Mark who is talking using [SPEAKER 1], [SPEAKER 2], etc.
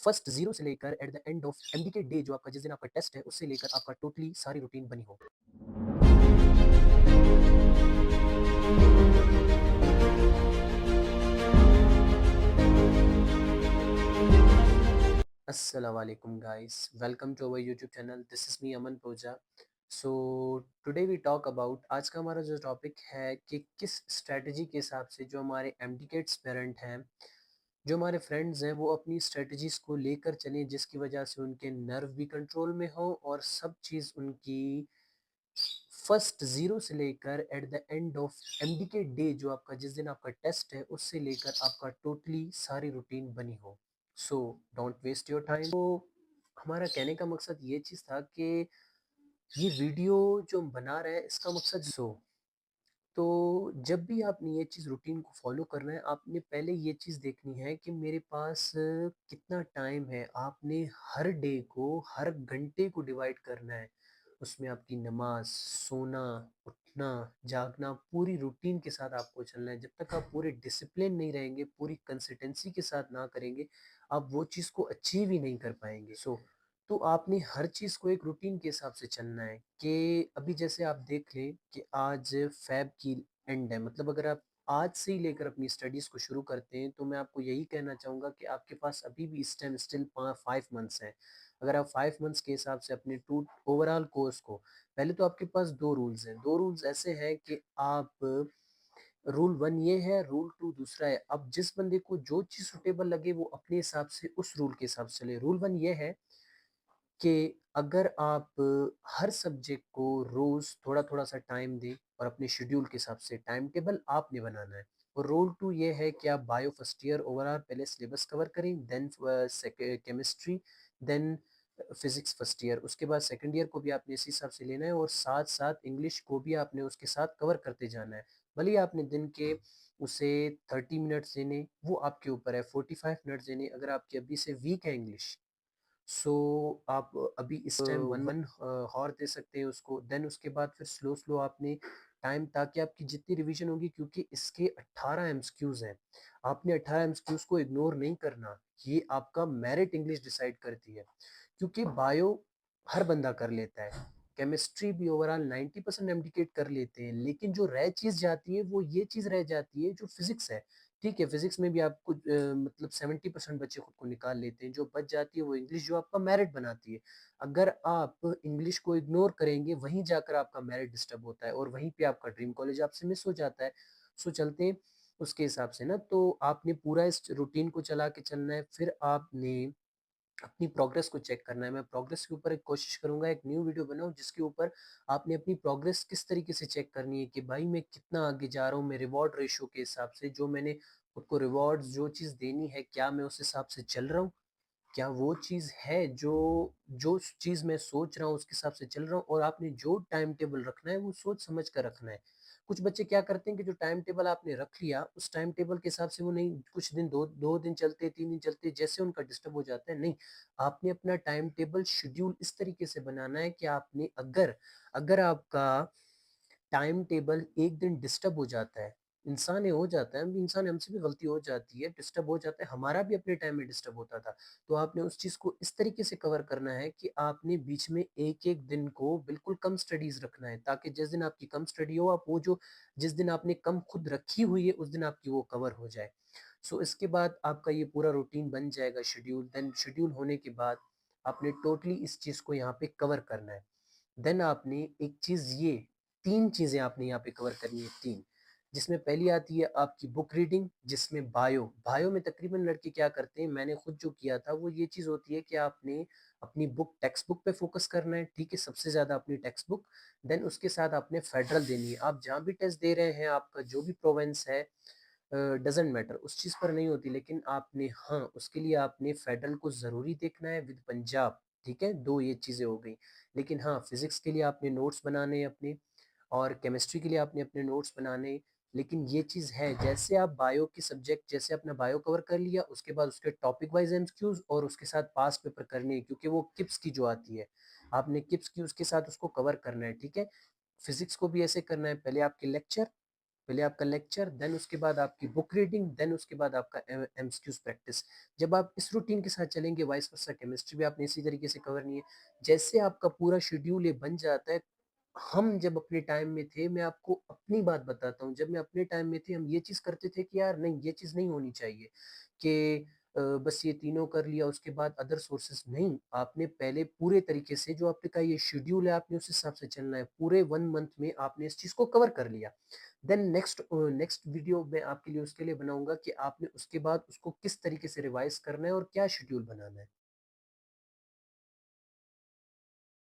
[SPEAKER 1] First zero से लेकर at the end of MD के डे जो आपका जिस दिन आपका टेस्ट है उससे लेकर आपका टोटली सारी रूटीन बनी हो। Assalamualaikum guys, welcome to our YouTube channel. This is me Aman Pooja. So today we talk about आज का हमारा जो टॉपिक है कि किस स्ट्रेटजी के हिसाब से जो हमारे एमडीकेट्स पेरेंट हैं, जो हमारे फ्रेंड्स हैं, वो अपनी स्ट्रेटजीज को लेकर चलें जिसकी वजह से उनके नर्व भी कंट्रोल में हो और सब चीज़ उनकी फर्स्ट ज़ीरो से लेकर at the end of MDK day जो आपका जिस दिन आपका टेस्ट है उससे लेकर आपका टोटली सारी रूटीन बनी हो। So don't waste your time. तो हमारा कहने का मकसद ये चीज़ था कि ये वीडियो जो हम बना रहे हैं इसका मकसद तो जब भी आपने ये चीज़ रूटीन को फॉलो करना है, आपने पहले ये चीज़ देखनी है कि मेरे पास कितना टाइम है। आपने हर डे को, हर घंटे को डिवाइड करना है। उसमें आपकी नमाज़, सोना, उठना, जागना, पूरी रूटीन के साथ आपको चलना है। जब तक आप पूरे डिसिप्लिन नहीं रहेंगे, पूरी कंसिस्टेंसी के साथ ना करेंगे, आप वो चीज़ को अचीव ही नहीं कर पाएँगे। तो आपने हर चीज़ को एक रूटीन के हिसाब से चलना है कि अभी जैसे आप देख लें कि आज फ़ेब की एंड है, मतलब अगर आप आज से ही लेकर अपनी स्टडीज़ को शुरू करते हैं तो मैं आपको यही कहना चाहूँगा कि आपके पास अभी भी इस टाइम स्टिल 5 मंथ्स हैं। अगर आप 5 मंथ्स के हिसाब से अपने टू ओवरऑल कोर्स को, पहले तो आपके पास 2 रूल्स हैं। 2 रूल्स ऐसे हैं कि आप रूल 1 ये है, रूल 2 दूसरा है। अब जिस बंदे को जो चीज़ सूटेबल लगे वो अपने हिसाब से उस रूल के हिसाब से चले। रूल 1 ये है कि अगर आप हर सब्जेक्ट को रोज़ थोड़ा-थोड़ा सा टाइम दें और अपने शेड्यूल के हिसाब से टाइम टेबल आपने बनाना है। और रूल 2 ये है कि आप बायो फर्स्ट ईयर ओवरऑल पहले सिलेबस कवर करें, then chemistry, then physics first year. उसके बाद सेकंड ईयर को भी आपने इसी हिसाब से लेना है और साथ-साथ इंग्लिश को भी आपने उसके साथ कवर करते जाना है। भले ही आपने दिन के उसे 30 मिनट्स देने, वो आपके ऊपर है, 45 मिनट्स देने अगर आपकी अभी से वीक है इंग्लिश, सो आप अभी इस टाइम 1 हॉर दे सकते हैं उसको। देन उसके बाद फिर स्लो आपने टाइम, ताकि आपकी जितनी रिवीजन होगी, क्योंकि इसके 18 एमसीक्यूज़ हैं, आपने 18 एमसीक्यूज़ को इग्नोर नहीं करना। ये आपका मेरिट इंग्लिश डिसाइड करती है, क्योंकि बायो हर बंदा कर लेता है, केमिस्ट्री भी ओवरऑल 90% एमडीकेट कर लेते हैं, लेकिन जो रह चीज़ जाती है वो ये चीज़ रह जाती है जो फिज़िक्स है। ठीक है, फिज़िक्स में भी आप कुछ मतलब 70% बच्चे खुद को निकाल लेते हैं, जो बच जाती है वो इंग्लिश जो आपका मेरिट बनाती है। अगर आप इंग्लिश को इग्नोर करेंगे, वहीं जाकर आपका मेरिट डिस्टर्ब होता है और वहीं पे आपका ड्रीम कॉलेज आपसे मिस हो जाता है। सो चलते हैं उसके हिसाब से ना, तो आपने पूरा इस रूटीन को चला के चलना है। फिर आपने अपनी प्रोग्रेस को चेक करना है। मैं प्रोग्रेस के ऊपर एक कोशिश करूँगा, एक न्यू वीडियो बनाऊँ जिसके ऊपर आपने अपनी प्रोग्रेस किस तरीके से चेक करनी है कि भाई मैं कितना आगे जा रहा हूँ, मैं रिवॉर्ड रेशियो के हिसाब से, जो मैंने खुद को रिवॉर्ड्स जो चीज़ देनी है, क्या मैं उस हिसाब से चल रहा हूँ? क्या वो चीज़ है जो जो चीज़ मैं सोच रहा हूँ उसके हिसाब से चल रहा हूँ? और आपने जो टाइम टेबल रखना है वो सोच समझ कर रखना है। कुछ बच्चे क्या करते हैं कि जो टाइम टेबल आपने रख लिया, उस टाइम टेबल के हिसाब से वो नहीं, कुछ दिन 2 दिन चलते, 3 दिन चलते, जैसे उनका डिस्टर्ब हो जाता है। नहीं, आपने अपना टाइम टेबल शेड्यूल इस तरीके से बनाना है कि आपने अगर अगर आपका टाइम टेबल एक दिन डिस्टर्ब हो जाता है, इंसान ये हो जाता है, इंसान हमसे भी गलती हो जाती है, डिस्टर्ब हो जाता है, हमारा भी अपने टाइम में डिस्टर्ब होता था। तो आपने उस चीज़ को इस तरीके से कवर करना है कि आपने बीच में एक-एक दिन को बिल्कुल कम स्टडीज़ रखना है, ताकि जिस दिन आपकी कम स्टडी हो, आप वो जो जिस दिन आपने कम खुद रखी हुई है, उस दिन आपकी वो कवर हो जाए। सो इसके बाद आपका ये पूरा रूटीन बन जाएगा शेड्यूल। देन शेड्यूल होने के बाद आपने टोटली इस चीज़ को यहाँ पे कवर करना है। देन आपने एक चीज़ ये 3 चीज़ें आपने यहाँ पे कवर करनी है, 3, जिसमें पहली आती है आपकी बुक रीडिंग, जिसमें बायो में तकरीबन लड़के क्या करते हैं, मैंने खुद जो किया था वो ये चीज़ होती है कि आपने अपनी बुक, टेक्स्ट बुक पे फोकस करना है, ठीक है? सबसे ज़्यादा अपनी टेक्स्ट बुक, देन उसके साथ आपने फेडरल देनी है। आप जहाँ भी टेस्ट दे रहे हैं, आपका जो भी प्रोविंस है, डज़न्ट मैटर, उस चीज़ पर नहीं होती, लेकिन आपने, हाँ, उसके लिए आपने फेडरल को ज़रूरी देखना है विद पंजाब, ठीक है? 2 ये चीज़ें हो गई। लेकिन हाँ, फिज़िक्स के लिए आपने नोट्स बनाने हैं अपने, और केमिस्ट्री के लिए आपने अपने नोट्स बनाने हैं। लेकिन ये चीज़ है, जैसे आप बायो की सब्जेक्ट, जैसे अपना बायो कवर कर लिया, उसके बाद उसके टॉपिक वाइज़ एमसीक्यूज़ और उसके साथ पास्ट पेपर करने हैं, क्योंकि वो किप्स की जो आती है, आपने किप्स की उसके साथ उसको कवर करना है, ठीक है? फिज़िक्स को भी ऐसे करना है, पहले आपके लेक्चर, पहले आपका लेक्चर, देन उसके बाद आपकी बुक रीडिंग, देन उसके बाद आपका एमसीक्यूज प्रैक्टिस। जब आप इस रूटीन के साथ चलेंगे, वाइस वर्सा केमिस्ट्री भी आपने इसी तरीके से कवर नहीं है। जैसे आपका पूरा शेड्यूल ये बन जाता है, हम जब अपने टाइम में थे, मैं आपको अपनी बात बताता हूँ, जब मैं अपने टाइम में थे, हम ये चीज़ करते थे कि यार नहीं, ये चीज़ नहीं होनी चाहिए कि बस ये तीनों कर लिया उसके बाद अदर सोर्सेस नहीं। आपने पहले पूरे तरीके से जो आपका ये शेड्यूल है, आपने उस हिसाब से चलना है। पूरे 1 मंथ में आपने इस चीज़ को कवर कर लिया। देन नेक्स्ट वीडियो मैं आपके लिए उसके लिए बनाऊँगा कि आपने उसके बाद उसको किस तरीके से रिवाइज़ करना है और क्या शेड्यूल बनाना है।